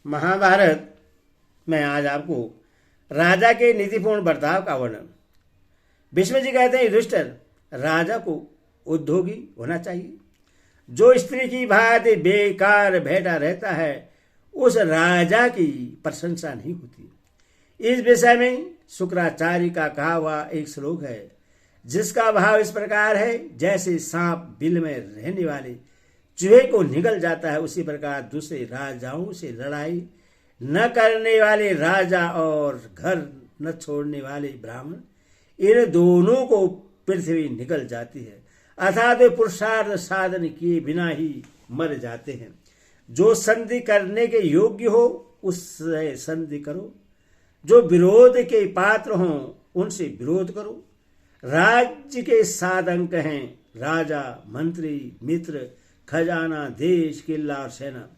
महाभारत में आज आपको राजा के नीतिपूर्ण बर्ताव का वर्णन। भीष्म जी कहते हैं, युधिष्ठिर, राजा को उद्योगी होना चाहिए। जो स्त्री की भांति बेकार बैठा रहता है उस राजा की प्रशंसा नहीं होती। इस विषय में शुक्राचार्य का कहा हुआ एक श्लोक है, जिसका भाव इस प्रकार है, जैसे सांप बिल में रहने वाले चूहे को निगल जाता है, उसी प्रकार दूसरे राजाओं से लड़ाई न करने वाले राजा और घर न छोड़ने वाले ब्राह्मण, इन दोनों को पृथ्वी निगल जाती है, अर्थात वे पुरुषार्थ साधन किए बिना ही मर जाते हैं। जो संधि करने के योग्य हो उससे संधि करो, जो विरोध के पात्र हों उनसे विरोध करो। राज्य के 7 अंक हैं, राजा, मंत्री, मित्र, खजाना, देश, किला और सेना।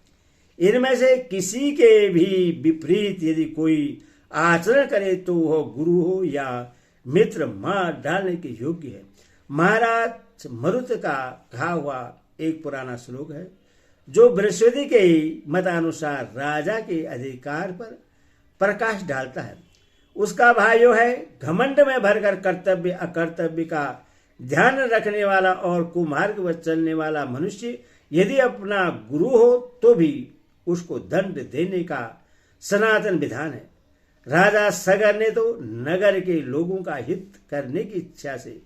इनमें से किसी के भी विपरीत यदि कोई आचरण करे तो वह गुरु हो या मित्र मार डालने के योग्य है। महाराज मरुत का कहा हुआ एक पुराना श्लोक है, जो बृहस्पति के मतानुसार राजा के अधिकार पर प्रकाश डालता है। उसका भाव है, घमंड में भरकर कर्तव्य अकर्तव्य का ध्यान रखने वाला और कुमार्ग पर चलने वाला मनुष्य यदि अपना गुरु हो तो भी उसको दंड देने का सनातन विधान है। राजा सगर ने तो नगर के लोगों का हित करने की इच्छा से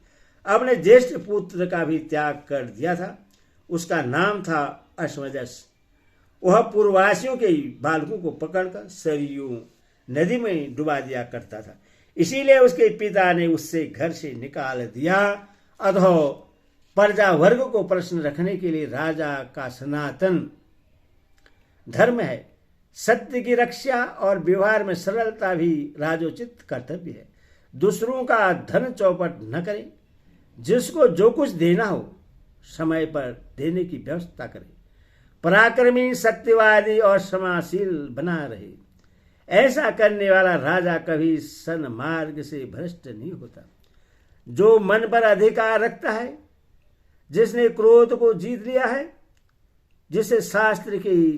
अपने ज्येष्ठ पुत्र का भी त्याग कर दिया था। उसका नाम था अश्वजस। वह पूर्ववासियों के बालकों को पकड़कर सरयू नदी में डुबा दिया करता था, इसीलिए उसके पिता ने उससे घर से निकाल दिया। अधो प्रजा वर्ग को प्रश्न रखने के लिए राजा का सनातन धर्म है। सत्य की रक्षा और व्यवहार में सरलता भी राजोचित कर्तव्य है। दूसरों का धन चौपट न करें, जिसको जो कुछ देना हो समय पर देने की व्यवस्था करें। पराक्रमी, सत्यवादी और क्षमाशील बना रहे। ऐसा करने वाला राजा कभी सन्मार्ग से भ्रष्ट नहीं होता। जो मन पर अधिकार रखता है, जिसने क्रोध को जीत लिया है, जिसे शास्त्र की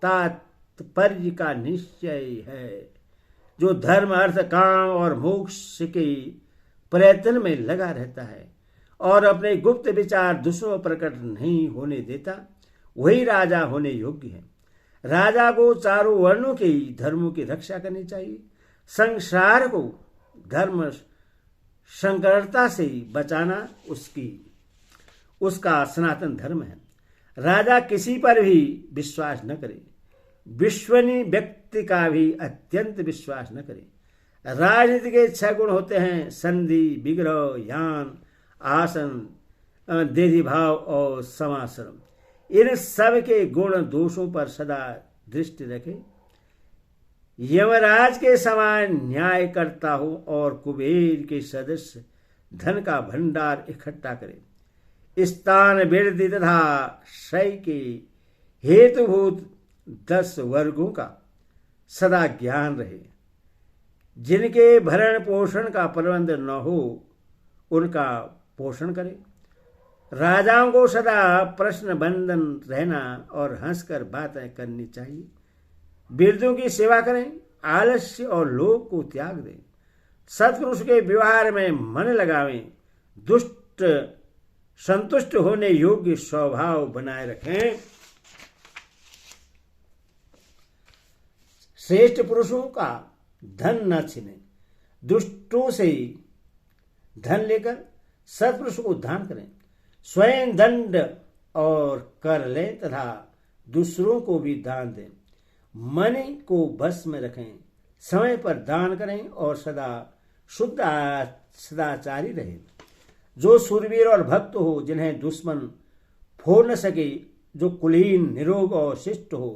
तात्पर्य का निश्चय है, जो धर्म, अर्थ, काम और मोक्ष के प्रयत्न में लगा रहता है और अपने गुप्त विचार दूसरों प्रकट नहीं होने देता, वही राजा होने योग्य है। राजा को चारों वर्णों के धर्मों की रक्षा करनी चाहिए। संसार को धर्म संकरता से बचाना उसका सनातन धर्म है। राजा किसी पर भी विश्वास न करे, विश्वनी व्यक्ति का भी अत्यंत विश्वास न करे। राजनीति के 6 गुण होते हैं, संधि, विग्रह, यान, आसन, देदीभाव और समाश्रम। इन सब के गुण दोषों पर सदा दृष्टि रखे। यमराज के समान न्याय करता हो और कुबेर के सदस्य धन का भंडार इकट्ठा करे। स्थान, वृद्धि तथा क्षय के हेतुभूत 10 वर्गों का सदा ज्ञान रहे। जिनके भरण पोषण का प्रबंध न हो उनका पोषण करे। राजाओं को सदा प्रश्न बंधन रहना और हंसकर बातें करनी चाहिए। वृद्धों की सेवा करें, आलस्य और लोभ को त्याग दें। सत्पुरुष के व्यवहार में मन लगावें, दुष्ट संतुष्ट होने योग्य स्वभाव बनाए रखें। श्रेष्ठ पुरुषों का धन न छीनें, दुष्टों से धन लेकर सत्पुरुष को दान करें। स्वयं दंड और कर लें तथा दूसरों को भी दान दें। मन को बस में रखें, समय पर दान करें और सदा शुद्ध सदाचारी रहें। जो शूरवीर और भक्त हो, जिन्हें दुश्मन फोड़ न सके, जो कुलीन, निरोग और शिष्ट हो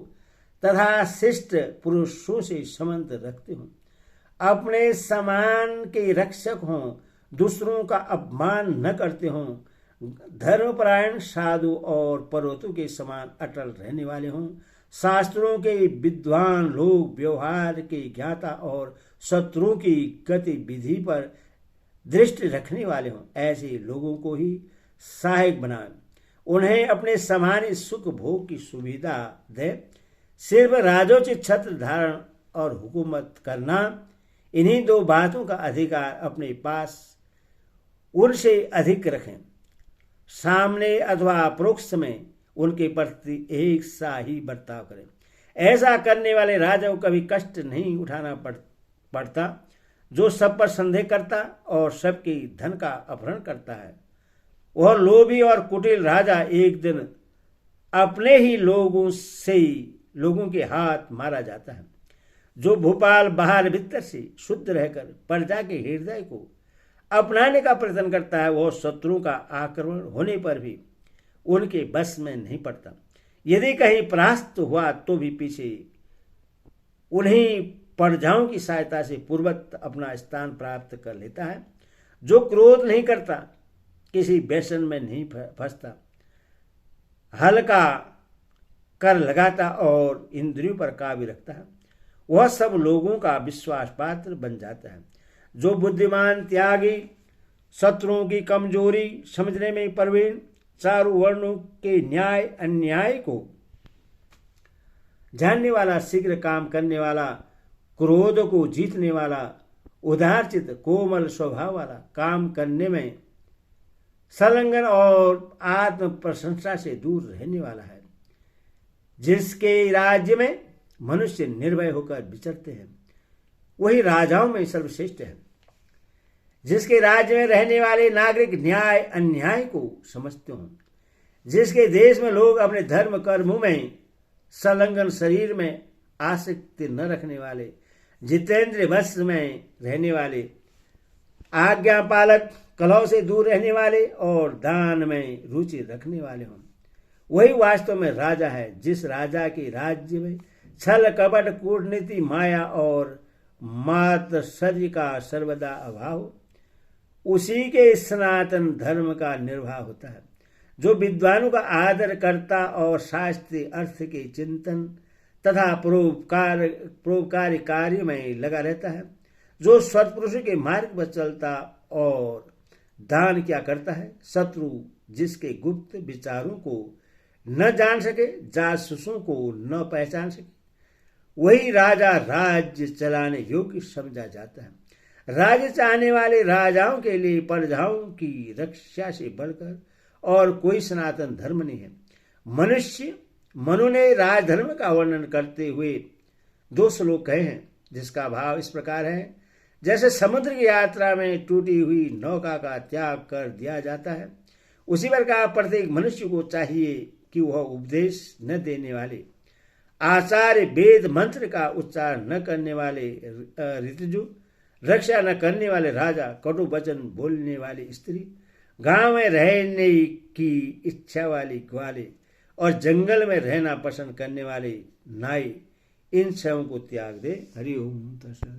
तथा शिष्ट पुरुषों से संबंध रखते हों, अपने समान के रक्षक हों, दूसरों का अपमान न करते हों, धर्मपरायण, साधु और पर्वतों के समान अटल रहने वाले हों, शास्त्रों के विद्वान लोग, व्यवहार के ज्ञाता और शत्रुओं की गतिविधि पर दृष्टि रखने वाले हों, ऐसे लोगों को ही सहायक बनाएं। उन्हें अपने समान सुख भोग की सुविधा दे। सिर्फ राजोचित छत्र धारण और हुकूमत करना, इन्हीं दो बातों का अधिकार अपने पास उनसे अधिक रखें। सामने अथवा परोक्ष में उनके प्रति एक सा ही बर्ताव करें। ऐसा करने वाले राजा को कभी कष्ट नहीं उठाना पड़ता, जो सब पर संदेह करता और सबके धन का अपहरण करता है। वह लोभी और कुटिल राजा एक दिन अपने ही लोगों के हाथ मारा जाता है। जो भोपाल बाहर भीतर से शुद्ध रहकर प्रजा के हृदय को अपनाने का प्रयत्न करता है, वह शत्रुओं का आक्रमण होने पर भी उनके बस में नहीं पड़ता। यदि कहीं परास्त हुआ तो भी पीछे उन्हीं प्रजाओं की सहायता से पूर्वत अपना स्थान प्राप्त कर लेता है। जो क्रोध नहीं करता, किसी व्यसन में नहीं फंसता, हल्का कर लगाता और इंद्रियों पर काबू रखता है, वह सब लोगों का विश्वास पात्र बन जाता है। जो बुद्धिमान, त्यागी, शत्रुओं की कमजोरी समझने में प्रवीण, चारों वर्णों के न्याय अन्याय को जानने वाला, शीघ्र काम करने वाला, क्रोध को जीतने वाला, उदारचित कोमल स्वभाव वाला, काम करने में संलग्न और आत्म प्रशंसा से दूर रहने वाला है, जिसके राज्य में मनुष्य निर्भय होकर विचरते हैं, वही राजाओं में सर्वश्रेष्ठ है। जिसके राज्य में रहने वाले नागरिक न्याय अन्याय को समझते हों, जिसके देश में लोग अपने धर्म कर्मों में संलग्न, शरीर में आसक्ति न रखने वाले, जितेंद्र वश में रहने वाले, आज्ञा पालक, कलह से दूर रहने वाले और दान में रुचि रखने वाले हों, वही वास्तव में राजा है। जिस राजा के राज्य में छल, कपट, कूटनीति, माया और मात्सर्य का सर्वदा अभाव, उसी के सनातन धर्म का निर्वाह होता है। जो विद्वानों का आदर करता और शास्त्रीय अर्थ के चिंतन तथा परोपकारी कार्य में लगा रहता है, जो सत्पुरुषों के मार्ग पर चलता और दान क्या करता है, शत्रु जिसके गुप्त विचारों को न जान सके, जासूसों को न पहचान सके, वही राजा राज्य चलाने योग्य समझा जाता है। राज्य चाहने वाले राजाओं के लिए प्रजाओं की रक्षा से बढ़कर और कोई सनातन धर्म नहीं है। मनु ने राजधर्म का वर्णन करते हुए 2 श्लोक कहे हैं, जिसका भाव इस प्रकार है: जैसे समुद्र की यात्रा में टूटी हुई नौका का त्याग कर दिया जाता है, उसी प्रकार प्रत्येक मनुष्य को चाहिए कि वह उपदेश न देने वाले, आचार्य, वेद मंत्र का उच्चार न करने वाले ऋतुजु, रक्षा न करने वाले राजा, कटु वचन बोलने वाली स्त्री, गांव में रहने की इच्छा वाली ग्वाले और जंगल में रहना पसंद करने वाले नाई, इन सबों को त्याग दे। हरि ओम तत्सत।